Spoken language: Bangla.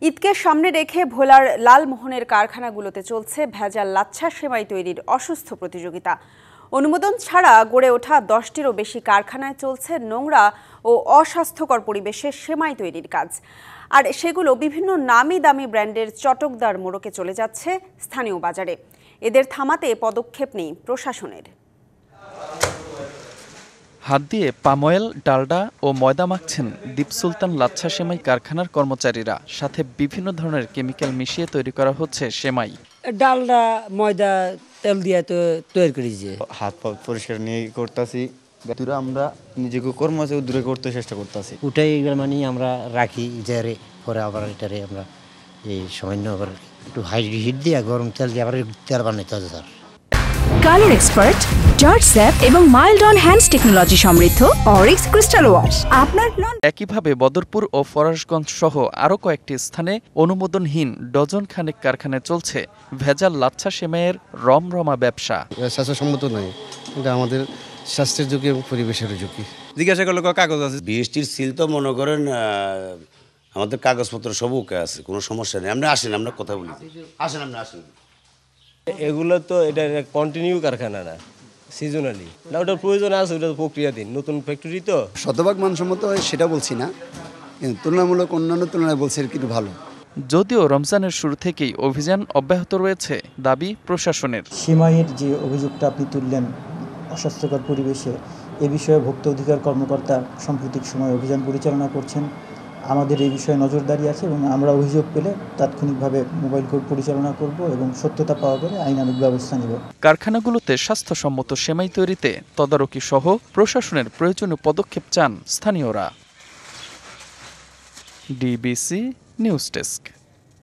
ঈদকে সামনে রেখে ভোলার লালমোহনের কারখানাগুলোতে চলছে ভেজাল লাচ্ছা সেমাই তৈরির অসুস্থ প্রতিযোগিতা। অনুমোদন ছাড়া গড়ে ওঠা 10টিরও বেশি কারখানায় চলছে নোংরা ও অস্বাস্থ্যকর পরিবেশে সেমাই তৈরির কাজ। আর সেগুলো বিভিন্ন নামি দামি ব্র্যান্ডের চটকদার মোড়কে চলে যাচ্ছে স্থানীয় বাজারে। এদের থামাতে পদক্ষেপ নেই প্রশাসনের। হাত দিয়ে পাময়েল, ডালডা ও ময়দা মাখছেন দীপ সুলতান লাচ্ছা সেমাই কারখানার কর্মচারীরা। সাথে বিভিন্ন ধরনের কেমিক্যাল মিশিয়ে তৈরি করা হচ্ছে সেমাই। ডালডা, ময়দা, তেল দিয়ে তো তৈরি করেছি। হাত পা পরিষ্কার নিয়ে করতেছি। আমরা নিজেকে কর্ম আছে দূরে করতে চেষ্টা করতেছি। ওটাই মানে আমরা রাখি ইজারে, পরে আবার এটারে আমরা এই সামান্য আবার একটু হাই হিট দিয়ে গরম তেল দিয়ে আবার তেল বানাইতে হবে sir. Colour expert, George sap এবং মাইল্ড অন হ্যান্ডস টেকনোলজি সমৃদ্ধ অরিক্স ক্রিস্টাল ওয়াশ আপনার। একইভাবে বদরপুর ও ফরাশগঞ্জ সহ আরও কয়েকটি স্থানে অনুমোদনহীন ডজন খানেক কারখানায় চলছে ভেজাল লাচ্ছা সেমাইয়ের রমরমা ব্যবসা। স্বাস্থ্যসম্মত নয়, এটা আমাদের স্বাস্থ্যের ঝুঁকি এবং পরিবেশের ঝুঁকি। জিজ্ঞাসা করলে কাগজ আছে, বিএসটির সিল তো মনে করেন আমাদের কাগজপত্র সব ওকে আছে, কোনো সমস্যা নেই। আমরা আসেন, আমরা কথা বলি, আসেন, আমরা আসেন। এগুলো তো এটা কন্টিনিউ কারখানা না, সিজনালি না, ওটার প্রয়োজন আছে, ওটা প্রক্রিয়াধীন নতুন ফ্যাক্টরি তো। শতভাগ মানসম্মত হয় সেটা বলছি না, কিন্তু তুলনামূলক অন্যান্য তুলনায় বলছি কিন্তু ভালো। যদিও রমজানের শুরু থেকেই অভিযান অব্যাহত রয়েছে দাবি প্রশাসনের। সেমাইয়ের যে অভিযোগটা আপনি তুললেন অস্বাস্থ্যকর পরিবেশে, এ বিষয়ে ভোক্তা অধিকার কর্মকর্তা সাম্প্রতিক সময় অভিযান পরিচালনা করছেন। আমাদের এই বিষয়ে নজরদারি আছে এবং আমরা অভিযোগ পেলে তাৎক্ষণিকভাবে মোবাইল কোর্ট পরিচালনা করব এবং সত্যতা পাওয়া গেলে আইনানুগ ব্যবস্থা নেব। কারখানাগুলোতে স্বাস্থ্যসম্মত সেমাই তৈরিতে তদারকি সহ প্রশাসনের প্রয়োজনীয় পদক্ষেপ চান স্থানীয়রা। DBC news desk.